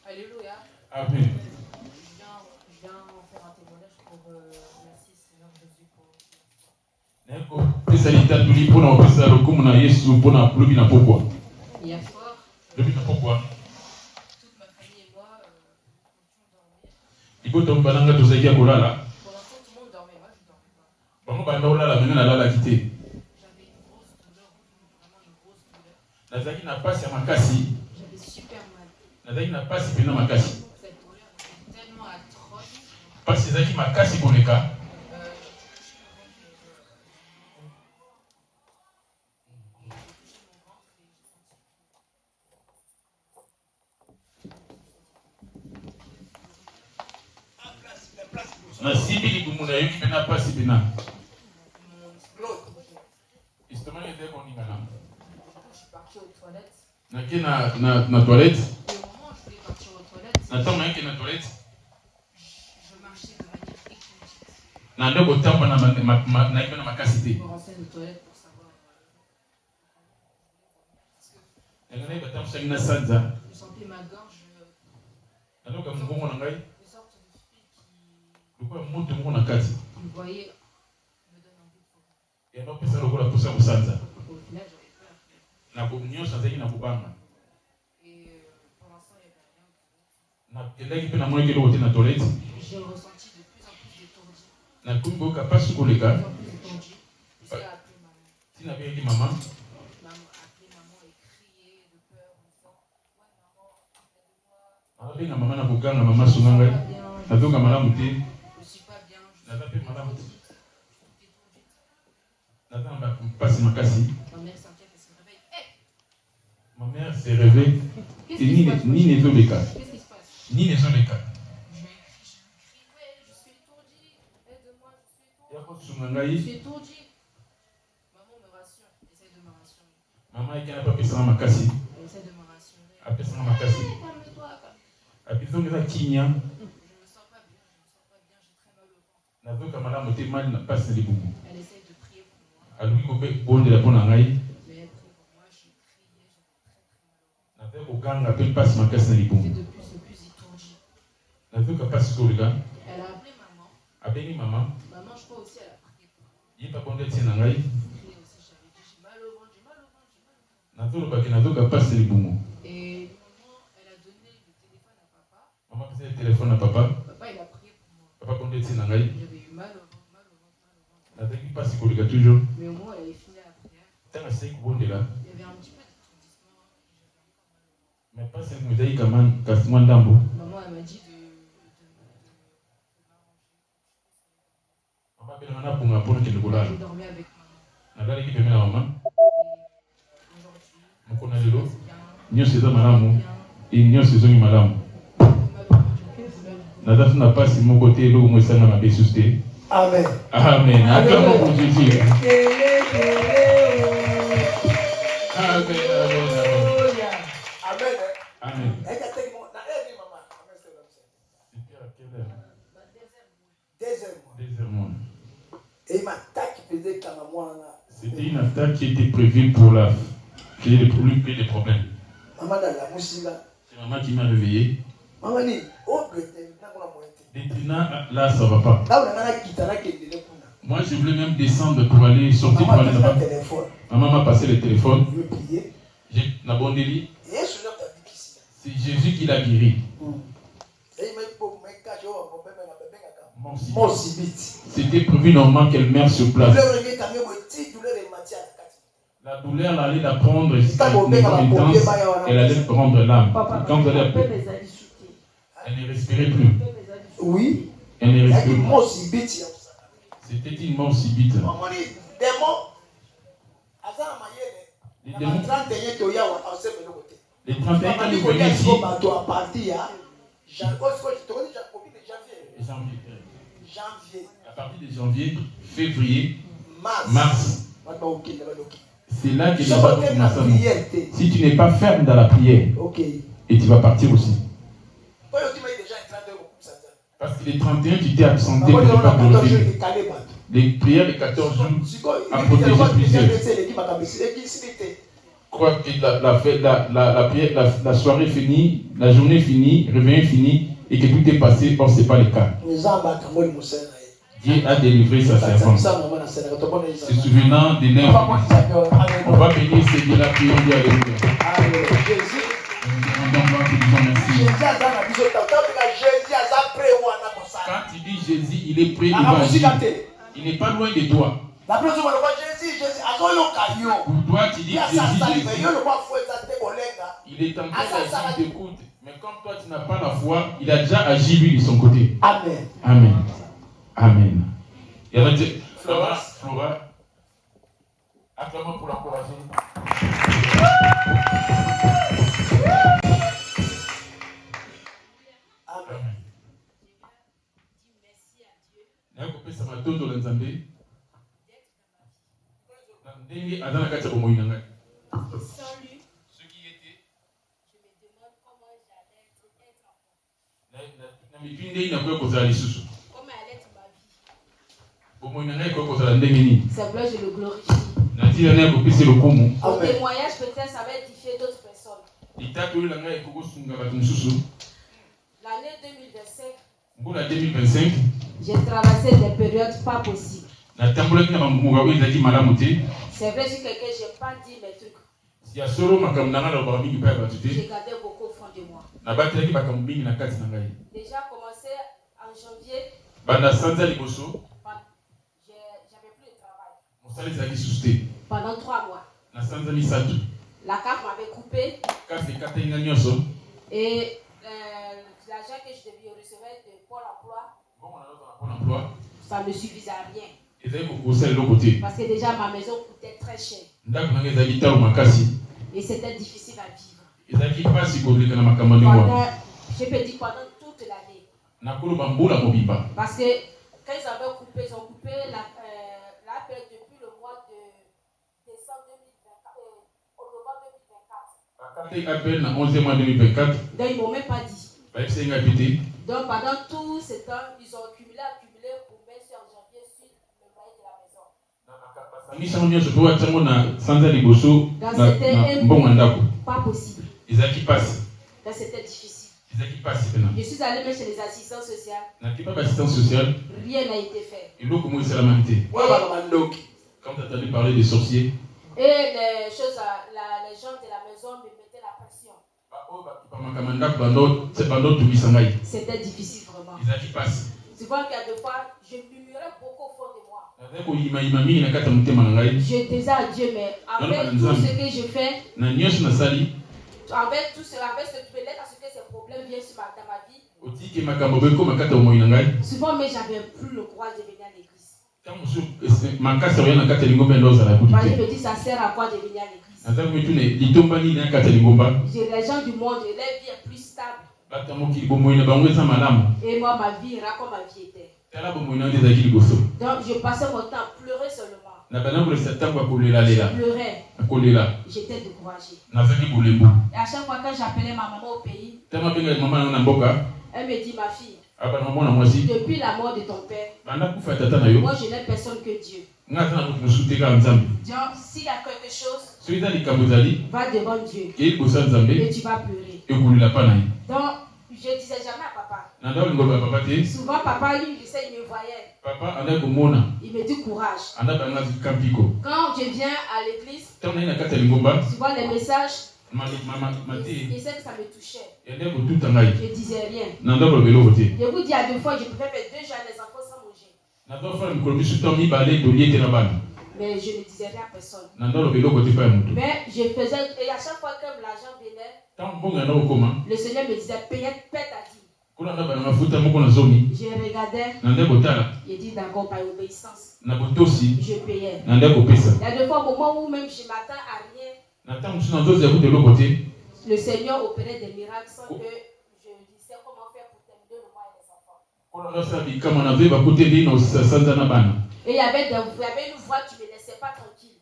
Alléluia. Amen. Je viens faire un témoignage pour merci Seigneur Jésus pour. Pesa litatuli mpona kopesa lokumu na Yesu mpona lobi na pokwa. Hier soir, Lobi na pokwa. toute ma famille et moi pouvions dormir. Ikoto mbananga tozalaki ya kolala. Pour l'instant, tout le monde dormait, moi je ne dormais pas. Bango banda olala mena nalalaki te. J'avais une grosse douleur, vraiment une grosse douleur. Nazalaki na pasi ya makasi. J'avais super mal. Nazalaki na pasi pena makasi. Cette douleur était tellement atroce. Pasi ezalaki makasi koleka. Na sibi libumu na yoki pena pasi pena. Istomani ete koningana. Je suis partie aux toilettes. Nake na toilette. Et au moment où je voulais partir aux toilettes, Natama yake na toilette. je marchais de manière écologique. Na ndeko tamba na ipena makasi te. Je me renseigne aux toilettes pour savoir. Ngana iba tamsha ina sanza. Je sentais ma gorge. Naloka mbongo na ngai. Une sorte de fil qui Lokola moto moko na kati. vous voyez me donne envie de vomir. Ya bapesa lokola posa kosanza. Au final, j'avais peur. Na nyonso azalaki na kobanga. Et pour l'instant, il n'y avait rien. Na kendaki mpe namonaki eloko te na toilette. J'ai ressenti de plus en plus d'étourdi. Na komi koyoka pasi koleka. De plus en plus étourdi. Jusqu'à appeler maman. Tina bengaki mama. Maman appelait maman et criait de peur en disant ouais maman, aide-moi. Abenga mama na koganga mama sunga ngai. Nazonga malamu te. Je suis pas bien. Naza mpe malamu te. Je suis étourdie. Naza na pasi makasi. Ma mère s'inquiète, elle se réveille. Hé, Ma mère s'est réveillée. qu'est-ce qui se passe? Ni nezoleka. Qu'est-ce qui se passe? Ni nezoleka. Je crie, ouais, je suis étourdie. Aide-moi, je suis étourdie. Ya kosunga Je ngai. suis étourdie. Maman me rassure, essaye de me rassurer. Mama ekana pa pesanga makasi. Elle essaie de me rassurer. Apesanga makasi. Calme-toi, calme. Abizongeza kinya. Je me sens pas bien, j'ai très mal au ventre. Nazoka malamu te mal na pasi na libumu. Elle essaie de prier pour moi. Aluki kope bondela mpona ngai. Mais elle prie pour moi, je criais, j'avais très très mal au ventre. Nazoka koganga mpe pasi makasi na J'étais libumu. de plus en plus étourdie. Nazoka pasi koleka. Elle a appelé maman. Abengi mama. Maman, je crois aussi, elle a prié pour moi. Ye pa bonde tie na ngai. Je criais aussi, j'avais dit, j'ai mal au ventre, j'ai mal au ventre, j'ai mal au ventre. Nazolobaki nazoka pasi na libumu. Et maman, elle a donné le téléphone à papa. Mama apesa ye telefone na papa. Papa, il a prié pour moi. Papa bonde tie na ngai. J'avais eu mal au ventre, mal au ventre, mal au ventre. Nazalaki pasi koleka toujours. Mais au moins, elle avait fini la prière. Ntango asilaki kobondela. Il y avait un petit peu d'étourdissement et j'avais encore mal au ventre. Mais pasi yango ezalaki kasi mwa ndambo. Maman, elle m'a dit de m'arranger. Mama abenanga napunga mpona kende kolala. J'ai dormi avec maman. Nalalaki pembeni na mama. Et aujourd'hui, Moko na lelo. c'est bien. Nyonso eza malamu. Nyonso ezongi malamu. Naza tuna pasi moko te eloko moko esanga mabe lisusu te. Amen. Amen. Acclamons pour Jésus. Amen. Amen. Amen. C'était à quelle heure? 2 heures. Et il m'attaque qui faisait comme moi. C'était une attaque qui était prévue pour créer des problèmes. Maman dans la moussila. C'est maman qui m'a réveillé. Maman dit, oh, Détrina, là ça va pas. Moi je voulais même descendre pour aller sortir pour aller là-bas. Maman m'a passé le téléphone. J'ai abondé. C'est Jésus qui l'a guéri. C'était prévu normalement qu'elle meure sur place. La douleur allait la prendre jusqu'à une niveau intense. Elle allait prendre l'âme. Quand vous allez appeler, elle ne respirait plus. Oui. Elle ne respirait plus. C'était une mort subite. Les démons, Les 31, quand nous venons ici, janvier. À partir de janvier, février, mars, c'est là que les gens commencent à nous. Si tu n'es pas ferme dans la prière, et tu vas partir aussi. Parce que les 31, tu t'es absenté pour ne pas glorifier. Les prières de 14 jours à protéger plusieurs. Crois que la soirée finie, la journée finie, réveil fini, et que tout est passé, or ce n'est pas le cas. Dieu a délivré sa servante. Se souvenant des nerfs, on va bénir Seigneur la prière de Alléluia. Quand tu dis Jésus, il est prêt, il va agir. Il n'est pas loin de toi. Pour toi, tu dis Jésus. Il est en train d'agir, il t'écoute. Mais comme toi, tu n'as pas la foi, il a déjà agi lui de son côté. Amen. Amen. Amen. Il y a Flora. Acclamons pour l'encourager. Amen. Salut. Ce qui était. Je me demande comment j'allais être enfant. Comment allait ma vie. C'est vrai, je le glorifie. Mon témoignage peut-être ça va édifier d'autres personnes. L'année 2025, j'ai traversé des périodes pas possibles. C'est vrai, sur quelqu'un, je n'ai pas dit mes trucs. J'ai gardé beaucoup au fond de moi. Déjà commencé en janvier, j'avais plus de travail. Pendant 3 mois. La CAF m'avait coupé. Et l'argent que je devais recevoir de Pôle emploi, ça ne suffisait à rien. Parce que déjà ma maison coûtait très cher. Et c'était difficile à vivre. Je peux dire pendant toute l'année. Parce que quand ils avaient coupé, ils ont coupé la période depuis le mois de décembre 2024. Donc ils ne m'ont même pas dit. Donc pendant tout ce temps, ils ont accumulé pour mettre sur janvier sur le loyer de la maison. Pas possible. Donc c'était difficile. Je suis allé même chez les assistants sociaux. Rien n'a été fait. Quand tu as entendu parler des sorciers. Et les gens de la maison me mettaient la pression. C'était difficile vraiment. Tu vois qu'il y a des fois, je murmurais beaucoup au fond de moi. Je disais à Dieu, mais avec tout ce que je fais, avec ce peut-être parce que ces problèmes viennent dans ma vie. Souvent, mais j'avais plus le courage de venir à l'église. Moi, je me dis, ça sert à quoi de venir à l'église? Les gens du monde, leur vie est plus stable. Et moi, ma vie ira comme ma vie était. Donc, je passais mon temps à pleurer seulement. Je pleurais. J'étais découragée. Et à chaque fois que j'appelais ma maman au pays, elle me dit, ma fille, depuis la mort de ton père, moi je n'ai personne que Dieu. Donc, s'il y a quelque chose, va devant Dieu et tu vas pleurer. Donc, je ne disais jamais à papa. Souvent, papa, il me voyait. Il me dit courage. Quand je viens à l'église, souvent les messages, il sait que ça me touchait. Je ne disais rien. Je vous dis, à 2 fois, je pouvais faire 2 jours à les enfants sans manger. Mais je ne disais rien à personne. Mais je faisais, et à chaque fois que l'argent venait, le Seigneur me disait, paie ta dîme. Je regardais, je dis d'accord par obéissance. Je payais. Il y a 2 fois au moment où même je m'attends à rien. le Seigneur opérait des miracles sans que je disais comment faire pour terminer le mois et les enfants. Et il y avait une voix, tu ne me laissais pas tranquille.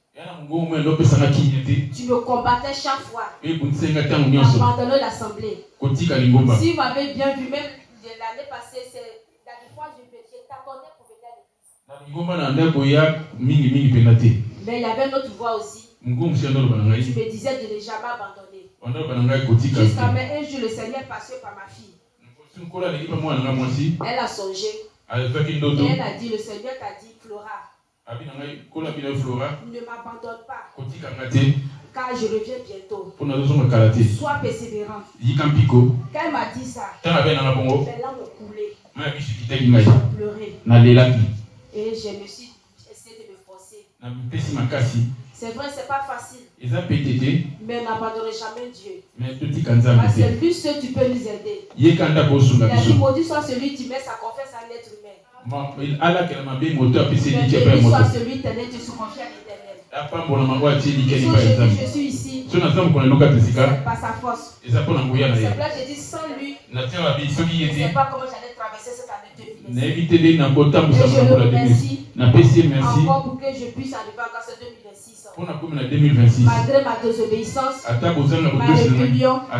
Tu me combattais chaque fois. Abandonnant l'assemblée. Si vous m'avez bien vu, même l'année passée, c'est la fois je t'attendais pour venir à l'église. Mais il y avait une autre voix aussi. Tu me disais de ne jamais abandonner. Jusqu'à un jour, le Seigneur passait par ma fille. Elle a songé. Et elle a dit, le Seigneur t'a dit, Flora, ne m'abandonne pas. Car je reviens bientôt. Sois persévérant. Quand elle m'a dit ça, mes larmes coulaient. J'ai pleuré. Et je me suis essayé de me forcer. C'est vrai, c'est pas facile. Mais n'abandonnez jamais Dieu. Parce que lui seul, tu peux nous aider. Il a dit, maudit soit celui qui met sa confiance à l'être humain. Béni soit celui qui se confie à l'éternel. Je suis ici. C'est pas sa force. C'est là que je dis sans lui. Je ne sais pas comment j'allais traverser cette année 2026. Et je le remercie encore pour que je puisse arriver encore ce 2026. Malgré ma désobéissance, ma rébellion, il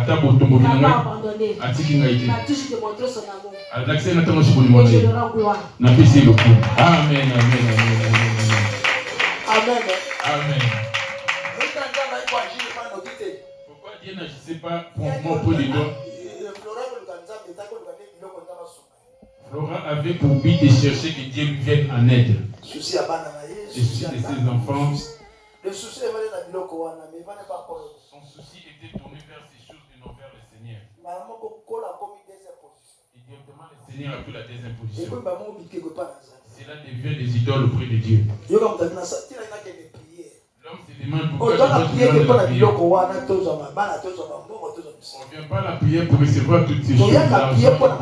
n'a pas abandonné. Il m'a toujours démontré son amour. Et je le rends gloire. Amen, amen, amen, Amen. amen. Pourquoi Dieu n'agissait pas promptement auprès de toi? Flora avait pour but de chercher que Dieu lui vienne en aide. Le souci de ses enfants. Son souci était tourné vers ces choses et non vers le Seigneur. Et directement, le Seigneur a pris la deuxième position. Cela devient des idoles auprès de Dieu. L'homme se demande pourquoi je dois la prière. On ne vient pas à la prière pour recevoir toutes ces choses. On vient à la prière pour que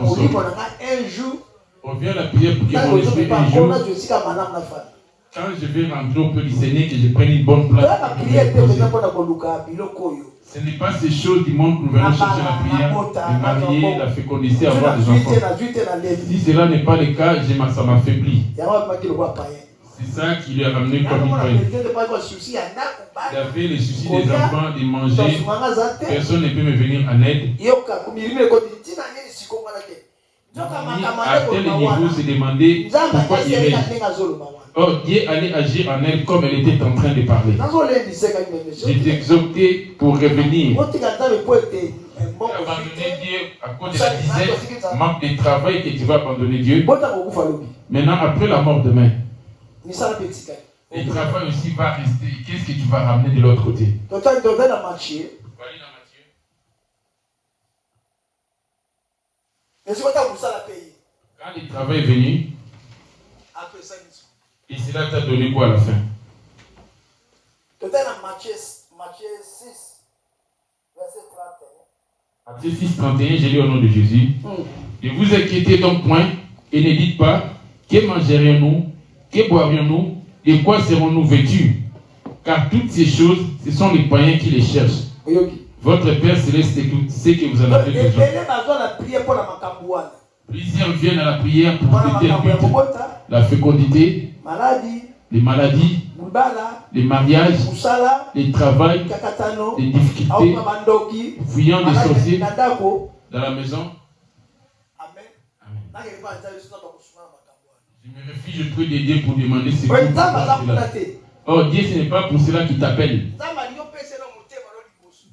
mon esprit un jour, quand je vais rentrer auprès du Seigneur, que je prenne une bonne place. Ce n'est pas ces choses du monde que nous venons chercher la prière, le marier, la fécondité, avoir des enfants. Si cela n'est pas le cas, ça m'affaiblit. C'est ça qui lui a ramené comme une peine. Il avait les soucis des enfants, de manger. Personne ne peut me venir en aide. À tel niveau, se demander pourquoi irais-je. Or, Dieu allait agir en elle comme elle était en train de parler. J'ai exhorté pour revenir. Abandonner Dieu à cause de la disette, manque de travail que tu vas abandonner Dieu. Maintenant, après la mort demain, le travail aussi va rester. Qu'est-ce que tu vas ramener de l'autre côté? Quand le travail est venu, et cela t'a donné quoi à la fin? Matthieu 6, 31, j'ai lu au nom de Jésus. Ne vous inquiétez donc point et ne dites pas que mangerions-nous, que boirions-nous, de quoi serons-nous vêtus? Car toutes ces choses, ce sont les païens qui les cherchent. Votre Père Céleste sait que vous en avez besoin. Plusieurs viennent à la prière pour des buts. La fécondité, les maladies, les mariages, les travails, les difficultés, fuyant des sorciers dans la maison. Amen. Je me réfugie auprès de Dieu pour demander ce que vous faites. Oh Dieu, ce n'est pas pour cela qu'il t'appelle.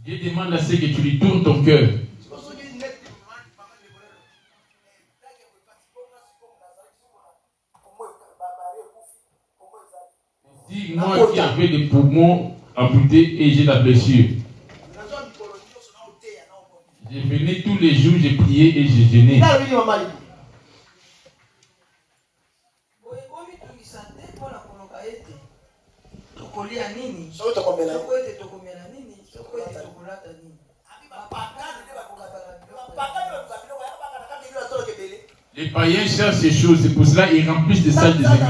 Dieu demande à ce que tu lui tournes ton cœur. Si moi qui avais des poumons amputés et j'ai la blessure, je venais tous les jours, j'ai prié et j'ai jeûné. Les païens cherchent ces choses, c'est pour cela qu'ils remplissent des salles des églises.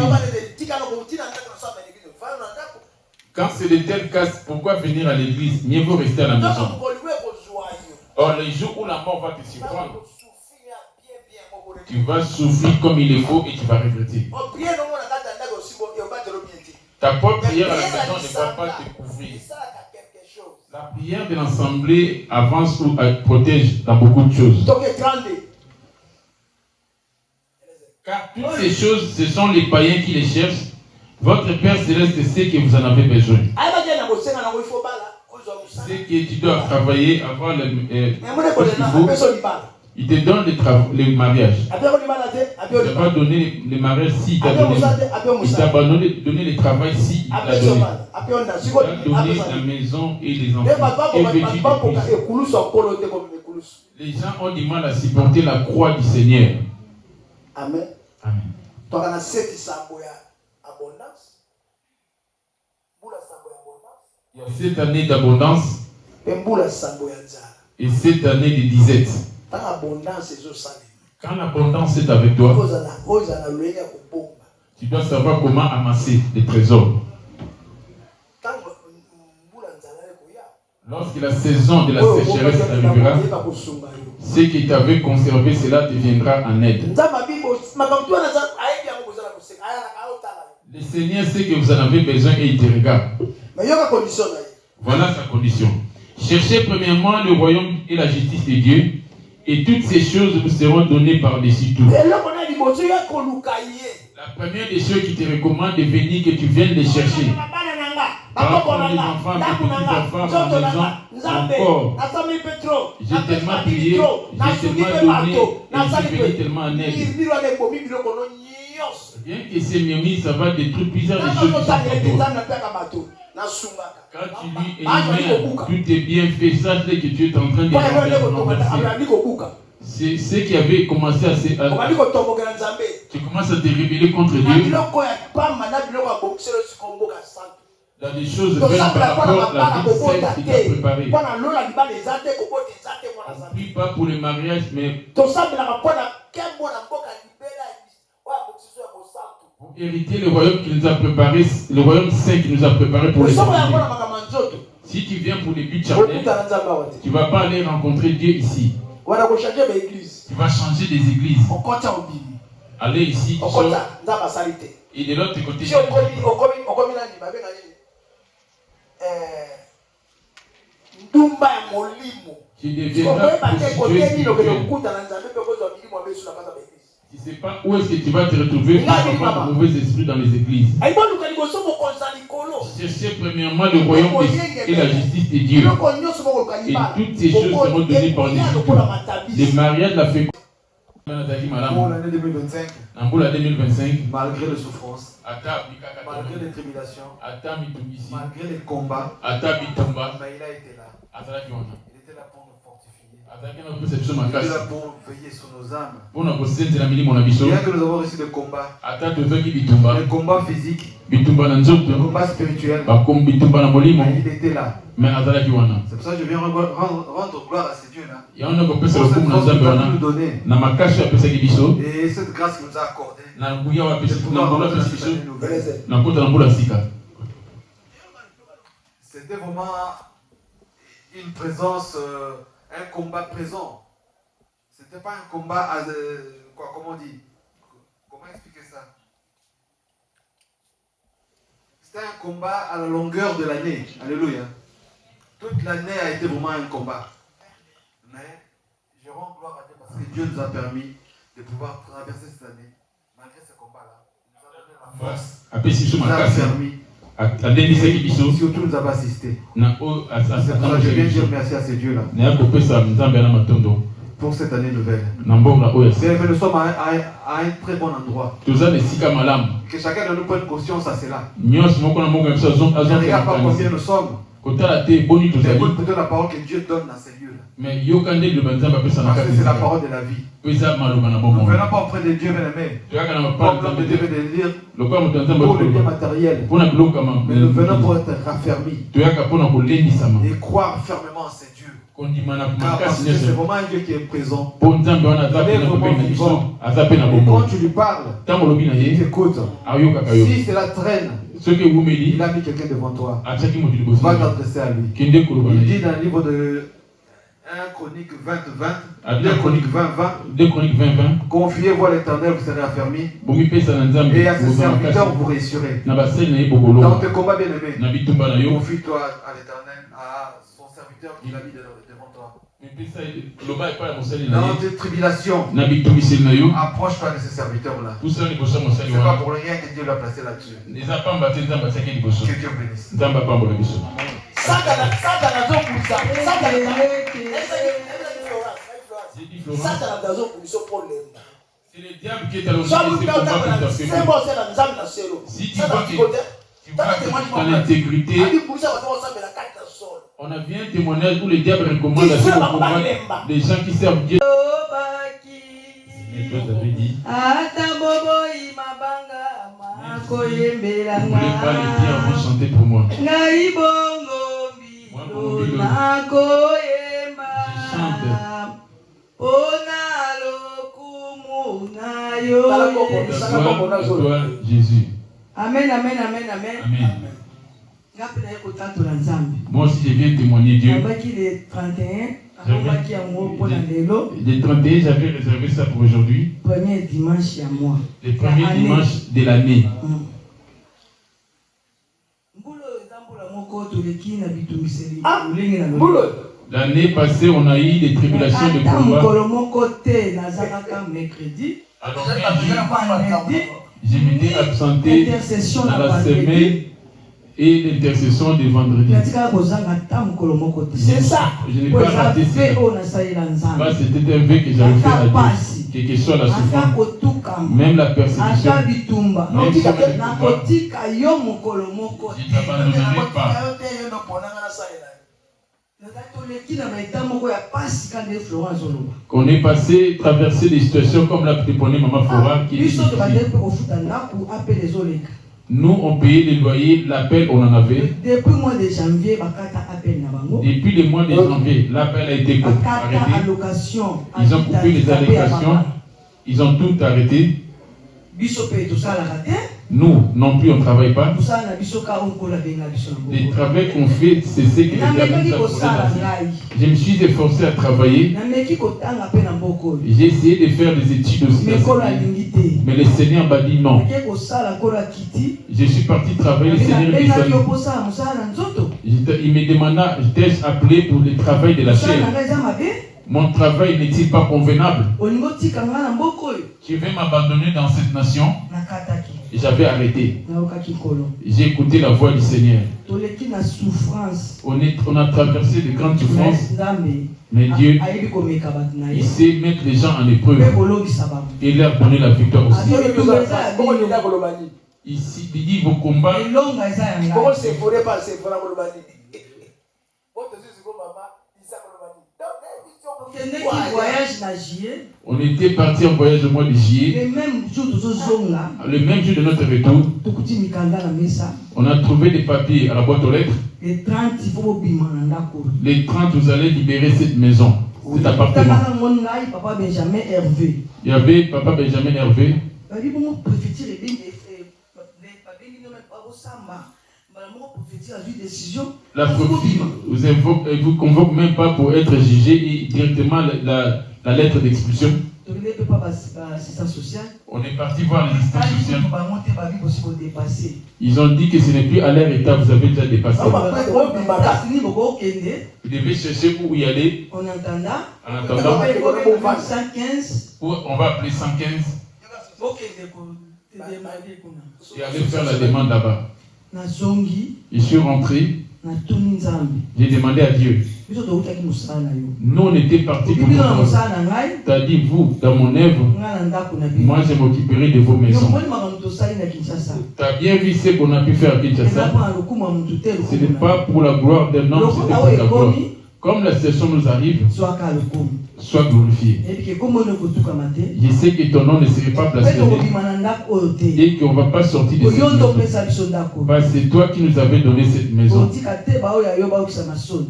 Quand c'est de tels cas, pourquoi venir à l'église? Mieux vaut rester à la maison. mort va te surprendre. Tu vas souffrir comme il le faut et tu vas regretter. Ta propre prière à la maison ne va pas te couvrir. La prière de l'assemblée avance ou protège dans beaucoup de choses. Car toutes ces choses, ce sont les païens qui les cherchent. Votre Père Céleste sait que vous en avez besoin. C'est que tu dois travailler, avoir le il te donne le mariage. Il ne t'a pas donné le mariage si il t'a donné. Il t'a pas donné le travail si il t'a donné. Il t'a donné la maison et les enfants. Et veux-tu de plus? Les gens ont du mal à supporter la croix du Seigneur. Amen. Amen. Il y a cette année d'abondance et cette année de disette. Quand l'abondance est avec toi, tu dois savoir comment amasser les trésors. Lorsque la saison de la sécheresse arrivera, ce qui t'avait conservé, cela te viendra en aide. Le Seigneur sait que vous en avez besoin et il te regarde. Voilà sa condition. Cherchez premièrement le royaume et la justice de Dieu, et toutes ces choses vous seront données par-dessus tout. La première des choses qui te recommande de venir, que tu viennes les chercher. Par contre, les enfants, les petits-enfants, la maison, encore. J'ai tellement prié, j'ai tellement donné, et je suis venu tellement en aide. Bien que c'est Miami, ça va détruire plusieurs des choses qui sont. Quand tu lui énumères, tout est bien fait, sache que tu es en train de renverser. C'est ce qui avait commencé à se... Tu commences à te rébeller contre Dieu. Dans des choses faites par rapport à la vie sainte qui t'a préparée. On ne prie pas pour le mariage, mais pour hériter le royaume qui nous a préparé, le royaume saint qui nous a préparé pour les hommes. Si tu viens pour les buts charnels, tu ne vas pas aller rencontrer Dieu ici. Tu vas changer des églises. Allez ici, tu sors. Et de l'autre côté, tu deviendras prostituée spirituelle. Tu ne sais pas où est-ce que tu vas te retrouver pour avoir de mauvais esprits dans les églises. Cherchez premièrement le royaume et la justice de Dieu. Et toutes ces choses seront données par-dessus tout. Le mariage, la fécondité. Pour l'année 2025, malgré les souffrances, malgré les tribulations, malgré les combats, il a été là. Il était là pour nous fortifier. Il était là pour veiller sur nos âmes. Bien que nous avons reçu des combats, des combats physiques, des combats spirituels, il était là. C'est pour ça que je viens rendre gloire à ces dieux-là. Pour cette force qu'il a nous donner. Et cette grâce qu'il nous a accordée. De pouvoir rendre cette année nouvelle. C'était vraiment une présence, un combat présent. C'était pas un combat, comment on dit? Comment expliquer ça? C'était un combat à la longueur de l'année. Alléluia. Toute l'année a été vraiment un combat. Mais je rends gloire à Dieu parce que Dieu nous a permis de pouvoir traverser cette année. Malgré ce combat-là, il nous a donné la force. Il nous a permis. Surtout nous a assisté. C'est pour ça que je viens dire merci à ces dieux-là. Pour cette année nouvelle. Mais nous sommes à un très bon endroit. Que chacun de nous prenne conscience à cela. Ne regarde pas combien nous sommes. Écoute plutôt la parole que Dieu donne dans ces lieux-là. Parce que c'est la parole de la vie. Nous ne venons pas auprès de Dieu, bien-aimé. Comme l'homme de Dieu veut lire pour le bien matériel. Mais nous venons pour être raffermis et croire fermement en ces dieux. Car parce que c'est vraiment un Dieu qui est présent. Il est vraiment vivant. Et quand tu lui parles, il t'écoute. Si cela traîne, il a mis quelqu'un devant toi. Va t'adresser à lui. Il dit dans le livre de 1 Chronique 20, 2 Chroniques 20:20. Confiez-vous à l'Éternel, vous serez affermis. Et à ses serviteurs, vous réussirez. Dans tes combats bien-aimés, confie-toi à l'Éternel, à son serviteur qui l'a mis devant toi. Dans tes tribulations, approche-toi de ces serviteurs-là. C'est pas pour rien que Dieu l'a placé là-dessus. Que Dieu bénisse. C'est le diable qui est à l'origine de ces combats. Si tu vois que dans l'intégrité, on a vu un témoignage où le diable recommande à ceux qui combattent les gens qui servent Dieu. Et toi, tu avais dit, vous ne voulez pas les dire, vous chantez pour moi. Moi, mon bilo, je chante. Toi, Jésus. Amen, amen, amen, amen. Amen. Moi aussi, je viens témoigner Dieu. Le 31, j'avais réservé ça pour aujourd'hui. Premier dimanche à moi. Le premier dimanche de l'année. L'année passée, on a eu des tribulations de combat. Alors, je m'étais absenté dans la semaine et l'intercession de vendredi. C'est ça. Je n'ai pas raté ça. C'était un vœu que j'avais fait à Dieu. Quelle que soit la souffrance, même la persécution, même si je t'abandonnerai pas. On est passé, traversé des situations comme la témoignée Maman Flora qui est difficile. Nous, on payait les loyers, l'appel, on en avait. Depuis le mois de janvier, l'appel a été arrêté. Ils ont coupé les allocations. Ils ont tout arrêté. Nous, non plus, on ne travaille pas. Le travail qu'on fait, c'est ce que je me suis efforcé à travailler. J'ai essayé de faire des études aussi. Mais le Seigneur m'a dit non. Je suis parti travailler. Le Seigneur m'a dit il me demanda, j'étais appelé pour le travail de la chair. Mon travail n'est-il pas convenable? Tu veux m'abandonner dans cette nation? Et j'avais arrêté. J'ai écouté la voix du Seigneur. On a traversé de grandes souffrances. Mais Dieu, il sait mettre les gens en épreuve et leur donner la victoire aussi. Ici, il dit vos combats. On était parti en voyage au mois de juillet. Le même jour de notre retour, on a trouvé des papiers à la boîte aux lettres. Les 30, vous allez libérer cette maison, cet appartement. Il y avait Papa Benjamin Hervé. La prophétie vous convoque même pas pour être jugé et directement la lettre d'expulsion. On est parti voir les instances sociales. Ils ont dit que ce n'est plus à leur état, vous avez déjà dépassé. Vous devez chercher où y aller. En attendant, on va appeler 115 et aller faire la demande là-bas. Je suis rentré. J'ai demandé à Dieu. Nous, on était partis pour notre œuvre. Tu as dit, vous, dans mon œuvre, moi, je m'occuperai de vos maisons. Tu as bien vu ce qu'on a pu faire à Kinshasa. Ce n'est pas pour la gloire d'un homme, c'était pour la gloire. Comme la session nous arrive, sois glorifié. Je sais que ton nom ne serait pas blasphémé et qu'on ne va pas sortir de cette maison. Parce que c'est toi qui nous avais donné cette maison.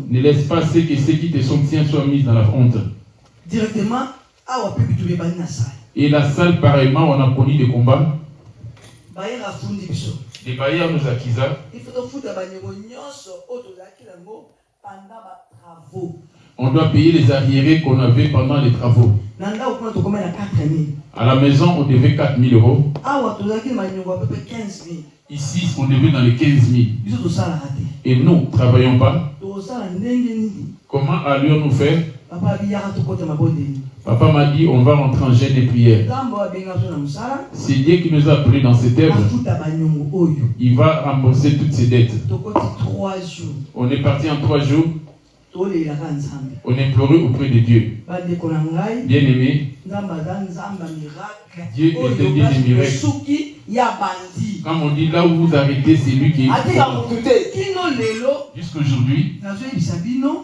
Ne laisse pas ceux qui te sont tiens soient mis dans la honte. Et la salle, pareillement, on a connu des combats. Les bailleurs nous accusaient. On doit payer les arriérés qu'on avait pendant les travaux. À la maison, on devait 4 000 euros. Ici, on devait dans les 15 000. Et nous ne travaillons pas. Comment allions-nous faire? Papa m'a dit, on va rentrer en jeûne et prière. C'est Dieu qui nous a appelés dans cette œuvre. Il va rembourser toutes ses dettes. On est parti en 3 jours. On est pleuré auprès de Dieu. Bien aimé, Dieu est un Dieu de miracles. Quand on dit là où vous arrêtez, c'est lui qui est. Jusqu'aujourd'hui,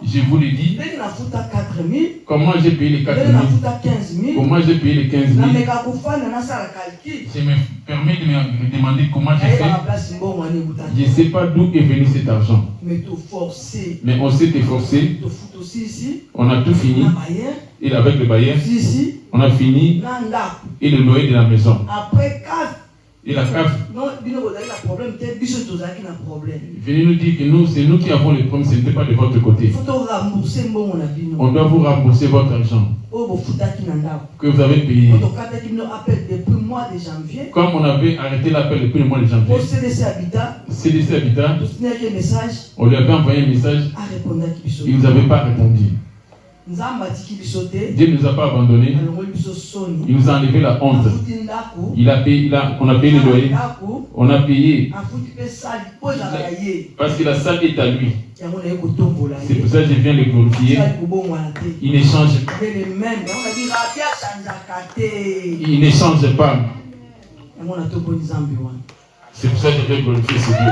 je vous l'ai dit. Comment j'ai payé les 4 000? Comment j'ai payé les 15 000? Je me permets de me demander comment j'ai fait. Je ne sais pas d'où est venu cet argent. Mais on s'est efforcé. On a tout fini. Et avec le bailleur, on a fini. Et le loyer de la maison. Et la cave. Venez nous dire que nous, c'est nous qui avons les problèmes, ce n'était pas de votre côté. On doit vous rembourser votre argent que vous avez payé. Comme on avait arrêté l'appel depuis le mois de janvier, CDC Habitat, on lui avait envoyé un message, il ne nous avait pas répondu. Dieu ne nous a pas abandonnés. Il nous a enlevé la honte. On a payé le loyer. On a payé. Parce que la salle est à lui. C'est pour ça que je viens le glorifier. Il ne change pas. Il ne change pas. C'est pour ça que je viens glorifier ce Dieu.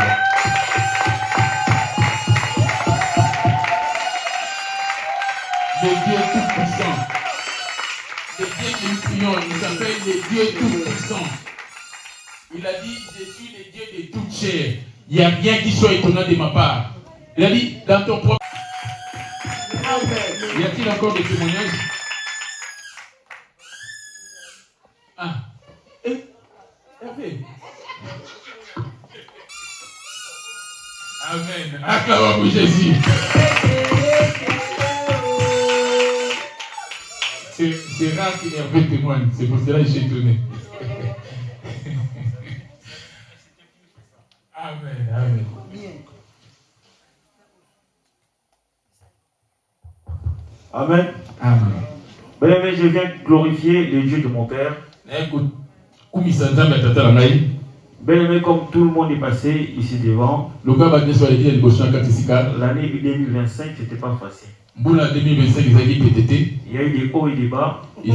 Le Dieu tout-puissant. Le Dieu que nous prions, il s'appelle le Dieu tout-puissant. Il a dit, je suis le Dieu de toute chair. Il n'y a rien qui soit étonnant de ma part. Il a dit, dans ton propre... Y a-t-il encore des témoignages? Ah. Hervé. Amen. Acclamons pour Jésus. C'est rare qu'il Hervé témoigne, c'est pour cela que je suis étonné. Amen, amen. Amen. Amen. Bien-aimé, je viens glorifier le Dieu de mon Père. Bien-aimé, comme tout le monde est passé ici devant, l'année 2025, c'était pas facile. Il y a eu des hauts et des bas. J'ai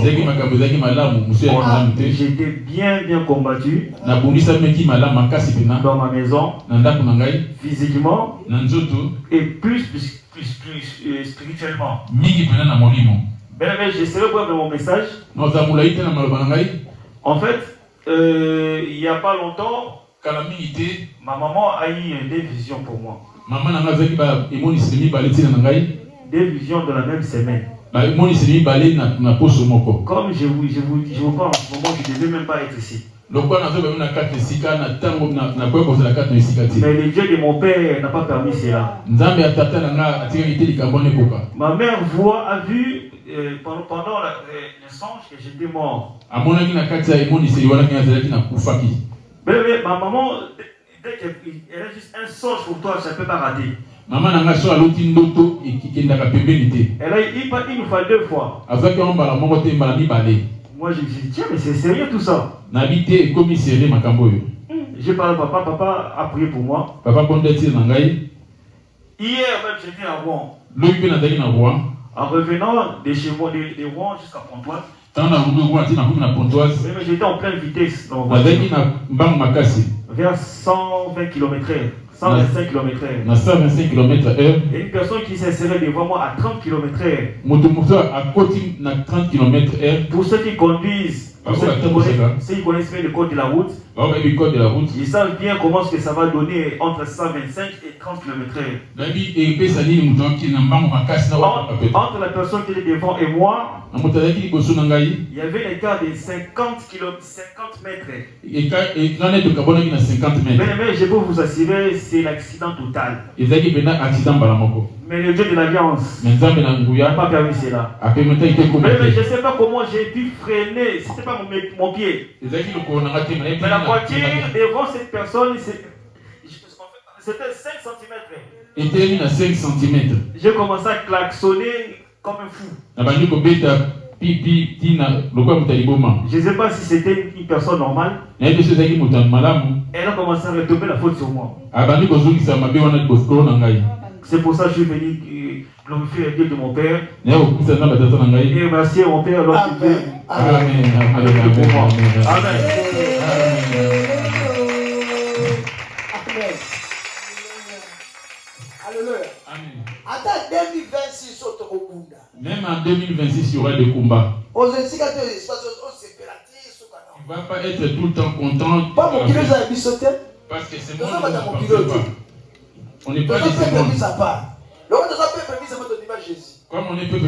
été bien combattu dans ma maison, physiquement et plus spirituellement. Bien-aimé, je célèbre mon message. En fait, il n'y a pas longtemps, ma maman a eu des visions pour moi. Des visions de la même semaine. Comme je vous parle en ce moment, je ne devais même pas être ici. Mais le Dieu de mon père n'a pas permis cela. Ma mère a vu pendant le songe que j'étais mort. Mais ma maman, dès qu'elle a juste un songe pour toi, ça ne peut pas rater. Elle a eu pas une fois, 2 fois. Moi je me suis dit, tiens, mais c'est sérieux tout ça. Je parle à papa a prié pour moi. Hier même j'étais à Rouen. En revenant de chez moi, de Rouen jusqu'à Pontoise. Mais j'étais en pleine vitesse dans vers 120 km/h. 125 km/h. 125 km/h. Et une personne qui s'insérait devant moi à 30 km/h. Pour ceux qui conduisent, ceux qui connaissent bien le code de la route, ils savent bien comment ce que ça va donner entre 125 et 30 km/h. Entre la personne qui est devant et moi, il y avait un écart de 50 mètres. Mais je peux vous assurer, c'est l'accident total. Mais le Dieu de l'Alliance n'a pas permis cela. Mais je ne sais pas comment j'ai pu freiner. Ce n'était pas mon pied. Mais la voiture devant cette personne, c'était 5 cm. J'ai commencé à klaxonner comme un fou. Je ne sais pas si c'était une personne normale. Elle a commencé à retomber la faute sur moi. C'est pour ça que je suis venu glorifier le Dieu de mon Père. Et remercier mon Père lorsque Dieu. Amen. Attends 2026 même en 2026, il y aura des combats. Tu ne vas pas être tout le temps content. Parce que c'est moi qui ne pas. On n'est pas des secondes. Comme on est peu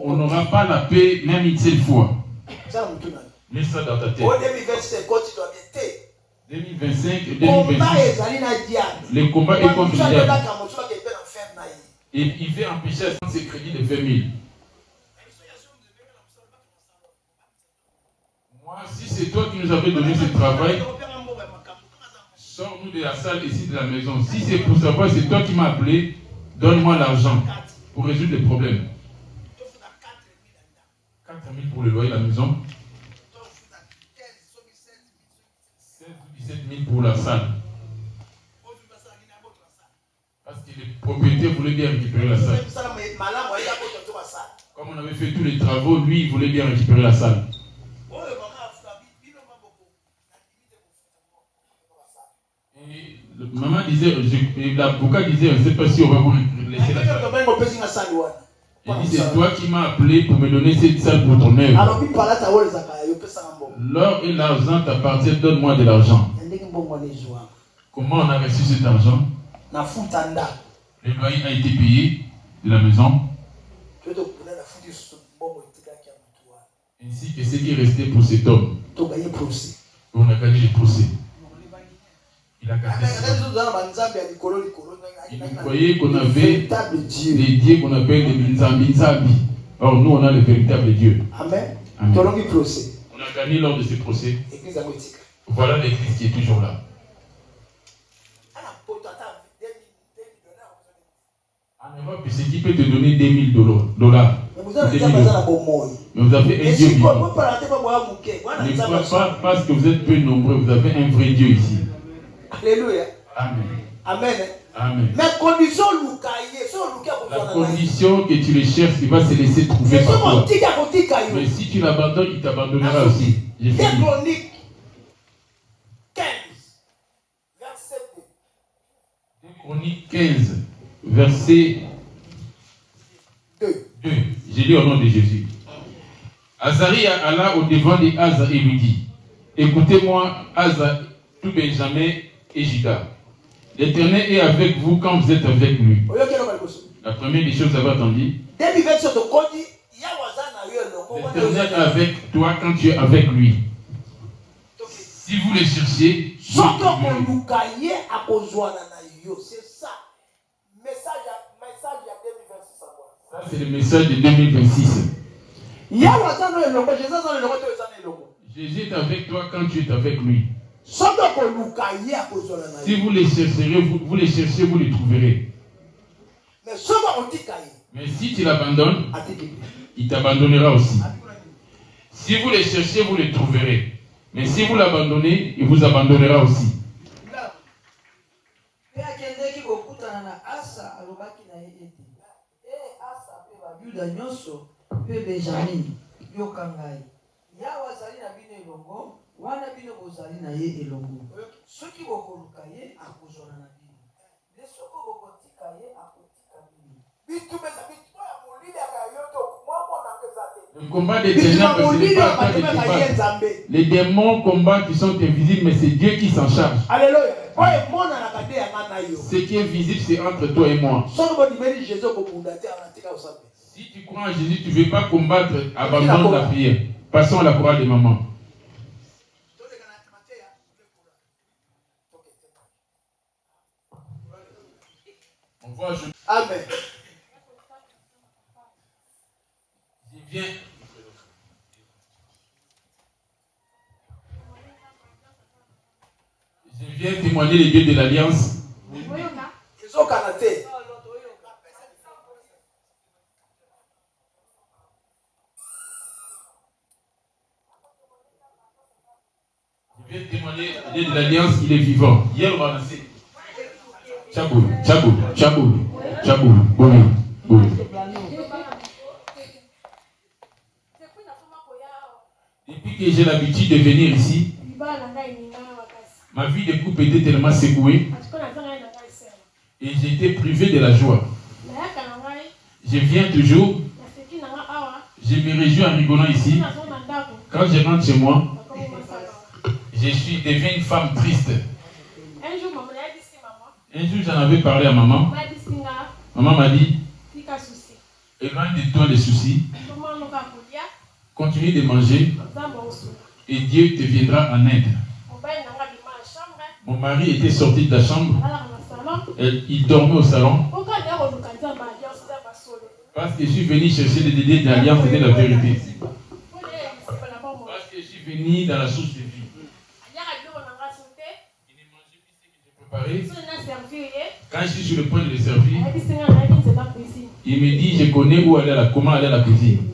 on n'aura pas la paix même une seule fois. Mets ça dans ta tête. 2025 et 2026. Les combats est contre le diable. Et il veut empêcher à ses crédits de 20 000. Moi, si c'est toi qui nous avais donné ce travail, sors-nous de la salle ici de la maison. Si c'est pour savoir, c'est toi qui m'as appelé, donne-moi l'argent pour résoudre les problèmes. 4 000 pour le loyer de la maison. 16 ou 17 000 pour la salle. Parce que les propriétaires voulaient bien récupérer la salle. Comme on avait fait tous les travaux, lui, il voulait bien récupérer la salle. Et maman disait, l'avocat disait, je ne sais pas si on va vous laisser la salle. Il dit, c'est toi qui m'as appelé pour me donner cette salle pour ton œuvre. L'or et l'argent t'appartiennent, donne-moi de l'argent. Comment on a reçu cet argent? Le loyer a été payé de la maison. Ainsi que ce qui est resté pour cet homme. On a gagné le procès. Il a gagné. Il croyait qu'on avait des dieux qu'on appelle des Binzabi. Or, nous, on a le véritable Dieu. Amen. Amen. On a gagné lors de ce procès. Voilà l'église qui est toujours là. En Europe, c'est qui peut te donner $2 000. Mais vous avez un Dieu vivant. Ne crois pas parce que vous êtes peu nombreux, vous avez un vrai Dieu ici. Alléluia. Amen. Amen. Amen. La condition que tu le cherches, il va se laisser trouver par toi. Mais si tu l'abandonnes, il t'abandonnera aussi. 2 Chroniques 15, verset 2. 2 Chroniques 15, verset 2. J'ai lu au nom de Jésus. Azaria alla au devant de Asa et lui dit: écoutez-moi, Asa, tout Benjamin et Juda. L'Éternel est avec vous quand vous êtes avec lui. La première des choses, vous avez entendu. L'Éternel est avec toi quand tu es avec lui. Si vous le cherchez, c'est ça. Ça, c'est le message de 2026. Jésus est avec toi quand tu es avec lui. Si vous les chercherez, vous les cherchez, vous les trouverez. Mais si tu l'abandonnes, il t'abandonnera aussi. Si vous les cherchez, vous les trouverez. Mais si vous l'abandonnez, il vous abandonnera aussi. wana bino bozali na ye elongo soki bokoluka ye akozwana na bino nde soko bokotika ye akotika bino Le combat des ténèbres, ce n'est pas toi qui combattes. Les démons combattent qui sont invisibles, mais c'est Dieu qui s'en charge. Alléluia. Ce qui est visible, c'est entre toi et moi. Si tu crois en Jésus, tu ne veux pas combattre, abandonne la prière. Passons à la chorale de maman. Amen. Je viens témoigner les dieux de l'Alliance. Je viens témoigner les dieux de l'Alliance, il est vivant. Hier, on va lancer. Tchaboul. Depuis que j'ai l'habitude de venir ici, ma vie de couple était tellement secouée et j'étais privé de la joie. Je viens toujours, je me réjouis en rigolant ici. Quand je rentre chez moi, je suis devenue une femme triste. Un jour, j'en avais parlé à maman. Maman m'a dit, éloigne de toi les soucis, continue de manger et Dieu te viendra en aide. Mon mari était sorti de la chambre, il dormait au salon parce que je suis venu chercher les dédés de l'Alliance et de la vérité. Parce que je suis venu dans la source de vie. Quand je suis sur le point de le servir, il me dit, je connais où aller comment aller à la cuisine.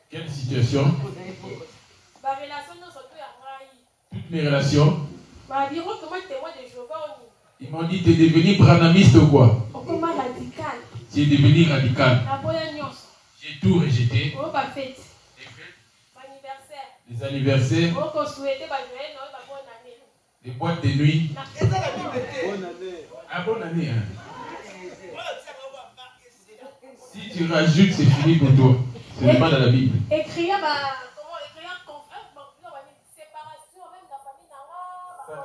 Quelle situation? Toutes mes relations. Ils m'ont dit, tu es devenu branamiste ou quoi? Tu es devenu radical. J'ai tout rejeté. Les anniversaires. Les boîtes de nuit. Bonne année. Hein. Si tu rajoutes, c'est fini pour toi. Ce n'est pas dans la Bible.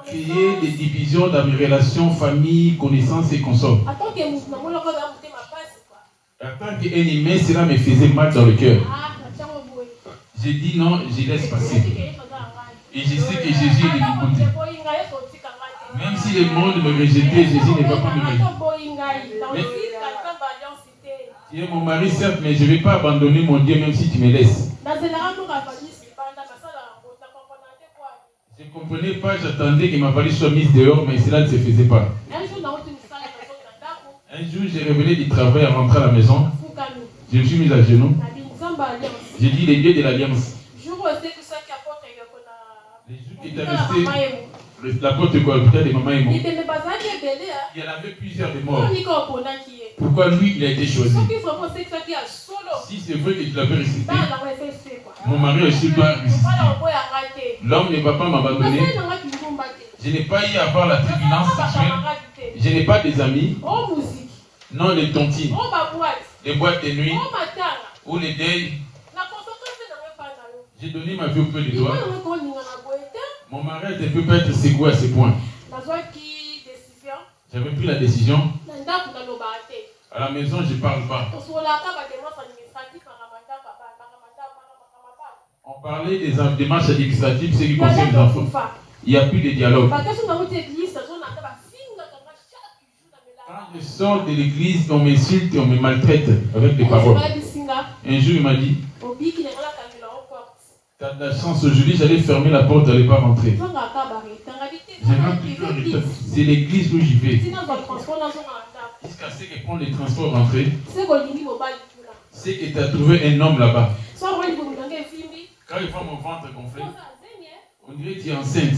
Créer des divisions dans mes relations, famille, connaissances et consorts. En tant qu'un humain, cela me faisait mal dans le cœur. J'ai dit non, je laisse passer. Et je sais que Jésus est de mon côté. Même si le monde me rejetait, Jésus ne va pas me rejeter. Tu es mon mari, certes, mais je ne vais pas abandonner mon Dieu même si tu me laisses. Je ne comprenais pas, j'attendais que ma valise soit mise dehors, mais cela ne se faisait pas. Un jour, j'ai revenu du travail en rentrant à la maison. Je me suis mis à genoux. J'ai dit les dieux de l'Alliance. Les jours qui étaient restés, la porte de quoi, peut-être de maman et moi. Il y en avait plusieurs de morts. Pourquoi lui, il a été choisi? Si c'est vrai que tu l'avais ressuscité, mon mari aussi doit ressusciter. L'homme ne va pas m'abandonner. Je n'ai pas eu à avoir la turbulence sexuelle. Je n'ai pas des amis. Non, les tontines. Les boîtes de nuit. Ou les deuils. J'ai donné ma vie au peu de toi. Mon mari ne peut pas être secoué à ce point. J'avais pris la décision. À la maison, je ne parle pas. On parlait des démarches administratives, ce qui concerne les enfants. Il n'y a plus de dialogue. Quand je sors de l'église, on m'insulte et on me maltraite avec des paroles. Un jour, il m'a dit, tu as de la chance aujourd'hui, j'allais fermer la porte, j'allais pas rentrer. C'est l'église où j'y vais. Jusqu'à ce que prendre les transports rentrer. C'est que tu as trouvé un homme là-bas. Quand il voit mon ventre gonflé, on dirait que tu es enceinte.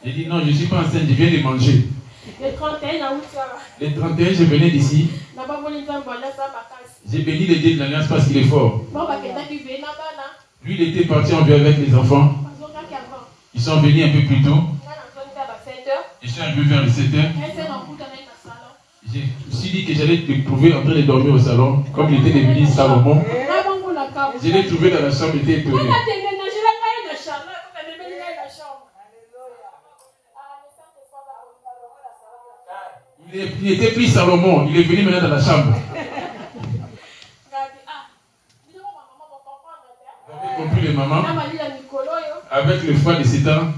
J'ai dit non, je ne suis pas enceinte, je viens de manger. Le 31, je venais d'ici. J'ai béni les dieux de l'Alliance parce qu'il est fort. Lui, il était parti en vie avec les enfants. Ils sont venus un peu plus tôt. Je suis arrivé vers les 7h. Je me suis dit que j'allais le trouver en train de dormir au salon, comme il était devenu Salomon. Je l'ai trouvé dans la chambre, il était étonné. Il était plus Salomon, il est venu maintenant dans la chambre. Vous avez compris les mamans? Avec le froid de 7 ans.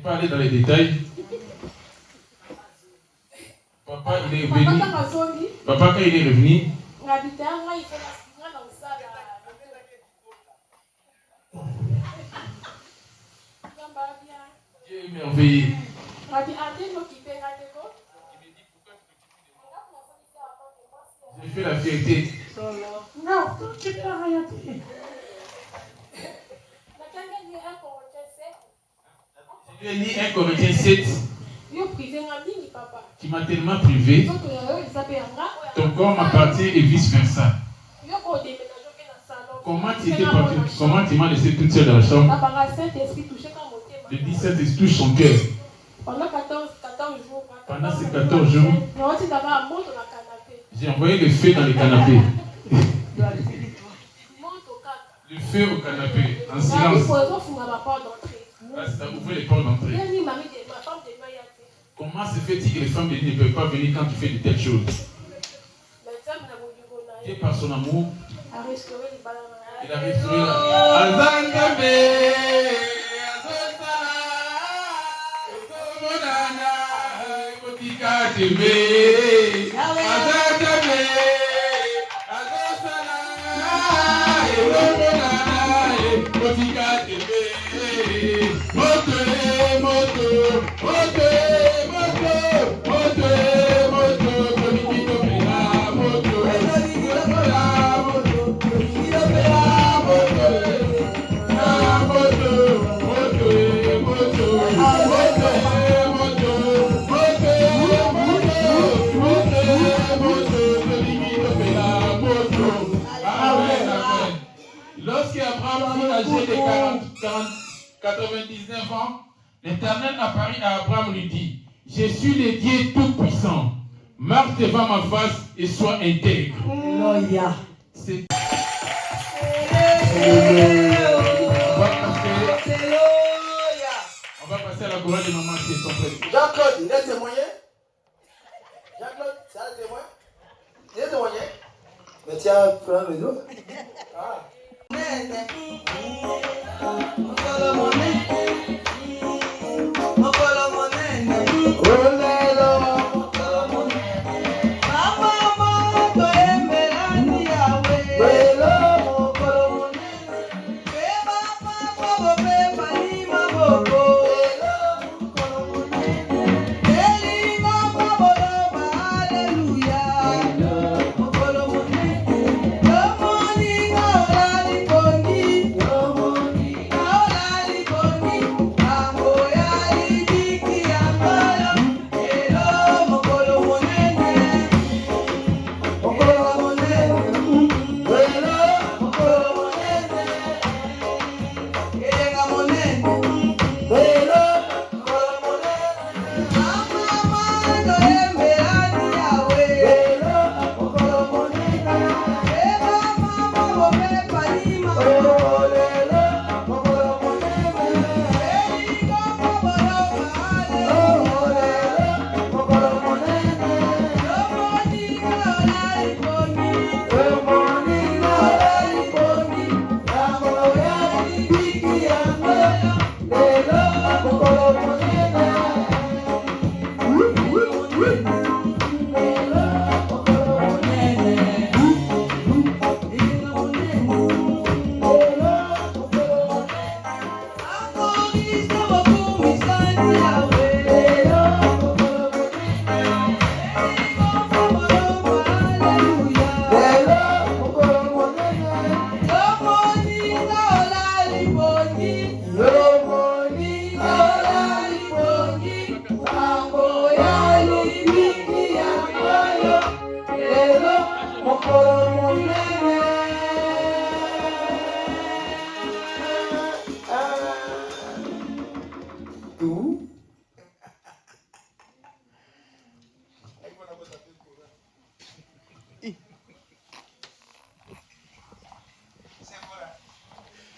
pas aller dans les détails. Papa, il est revenu. Papa, quand il est revenu, Dieu est merveilleux. J'ai fait la fierté. Non, tu peux rien dire. Je lui ai dit 1 Corinthiens 7. Tu m'as tellement privé. Ton corps m'appartient et vice-versa. Comment tu m'as laissé toute seule dans la chambre? Le 17 touche son cœur. Pendant ces 14 jours, j'ai envoyé le feu dans le canapé. Le feu au canapé, en silence. Ça ouvre les portes d'entrée. Comment se fait-il que les femmes de Dieu ne peuvent pas venir quand tu fais de telles choses? Dieu, par son amour, il a restauré Lorsque Abraham fut âgé de 99 ans, l'Éternel apparut à Abraham et lui dit: je suis le Dieu tout-puissant. Marche devant ma face et sois intègre. Alléluia. On va passer à la couronne de maman qui est son frère. Jean-Claude, il est témoigné? Jean-Claude, c'est un témoin? Il est témoigné? Mais tu as plein les autres? Ah.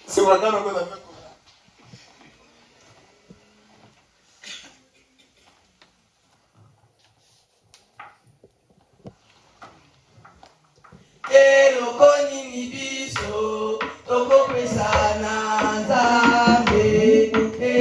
C'est vrai, non, non, non. Eloko nini biso tokopesa na Nzambe ete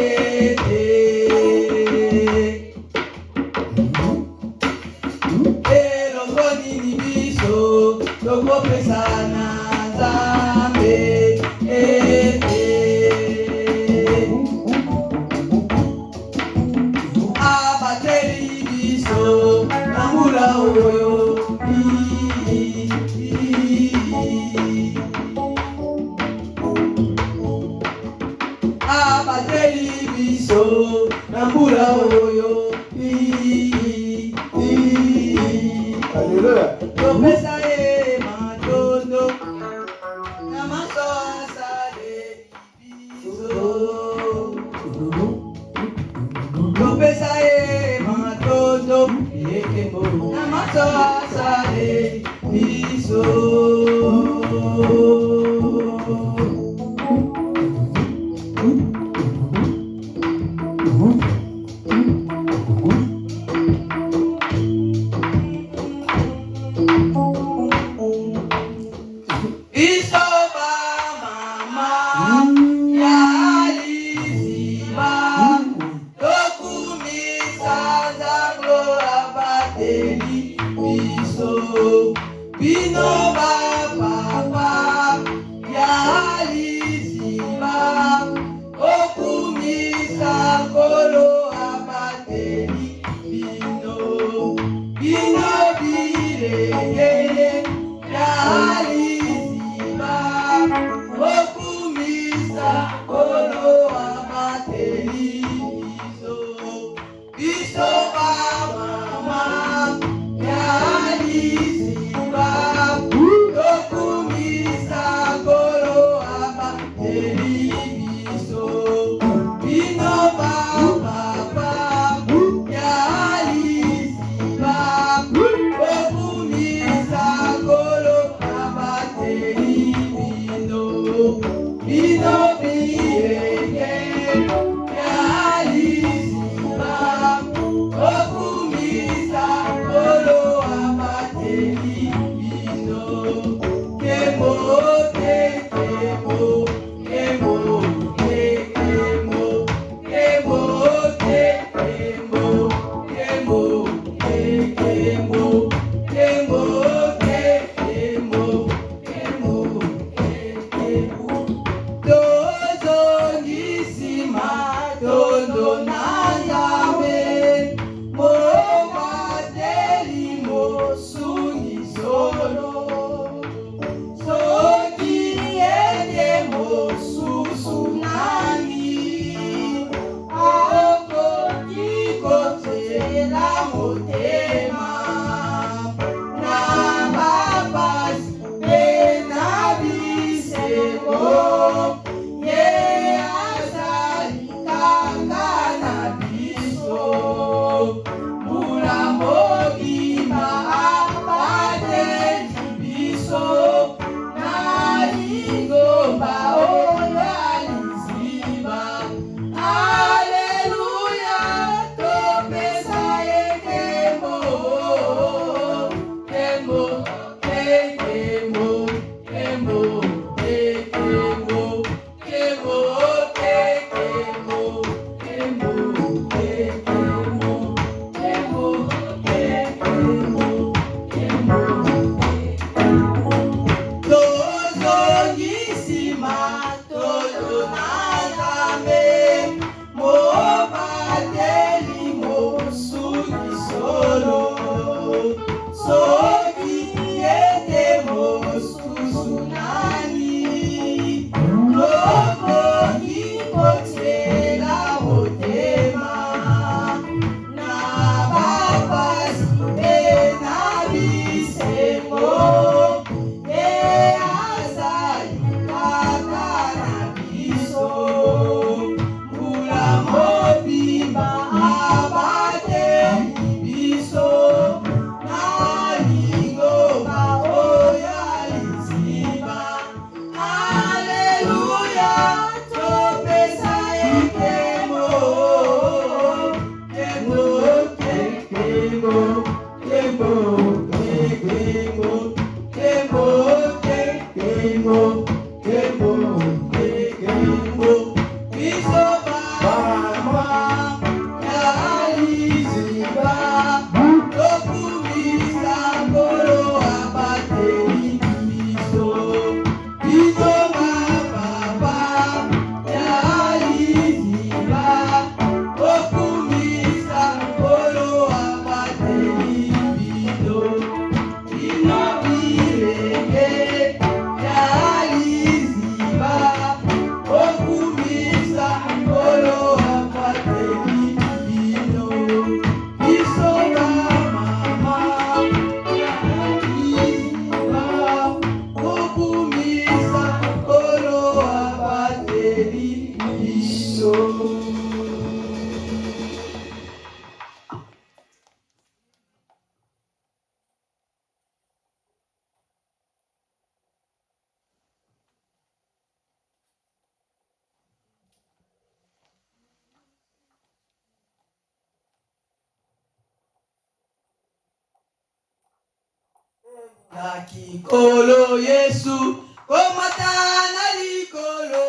Yakikolo Yesu komatana likolo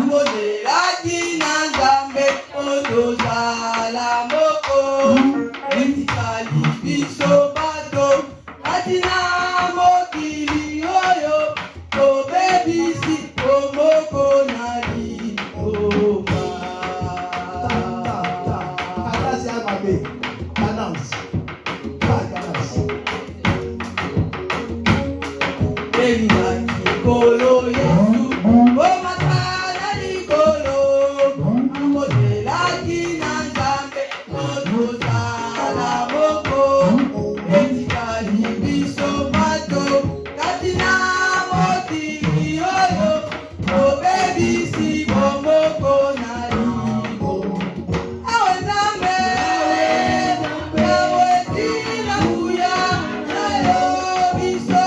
Modelaki na Nzambe otozala moko etikali biso bato atina mokili oyo tobebisi omoko na likoma. Kadasi amabe kadance kadance Likolo Yesu komatana likolo modelaki na Nzambe otozala moko etikali biso bato katina mokili oyo tobebisi bomoko na likolo. Awe Nzambe yawe tina kuya nayo biso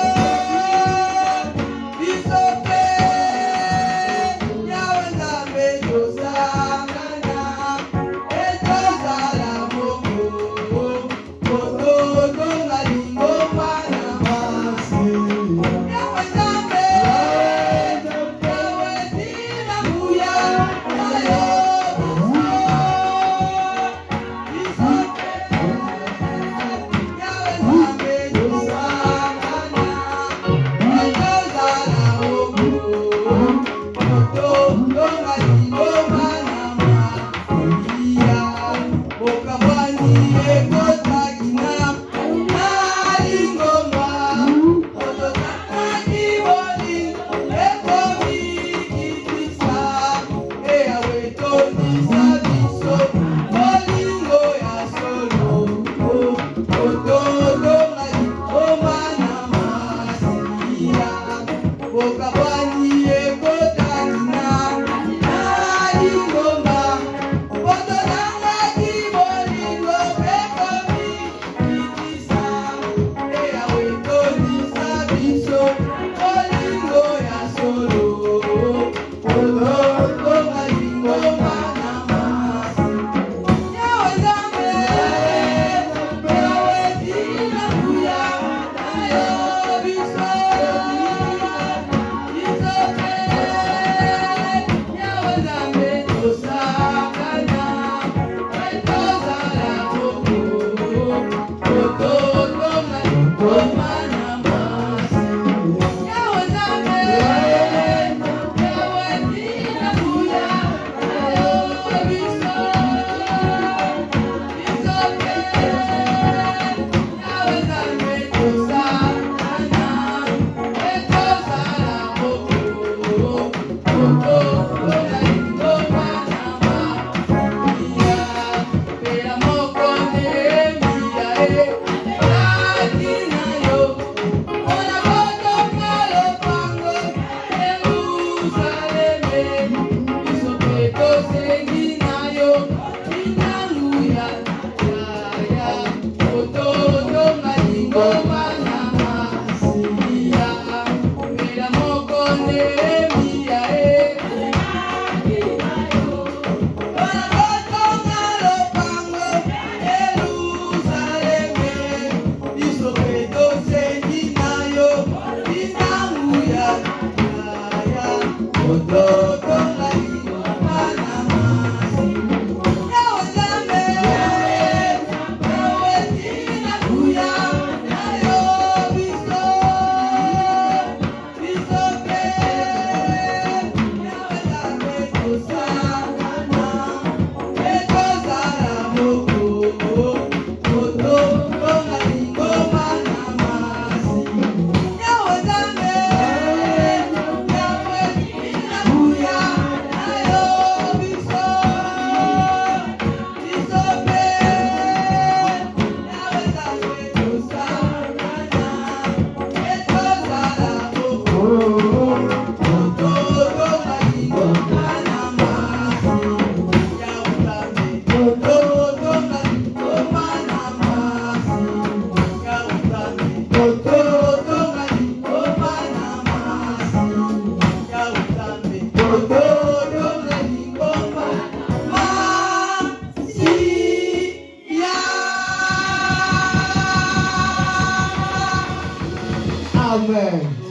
Amen.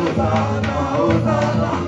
Hosanna, Hosanna.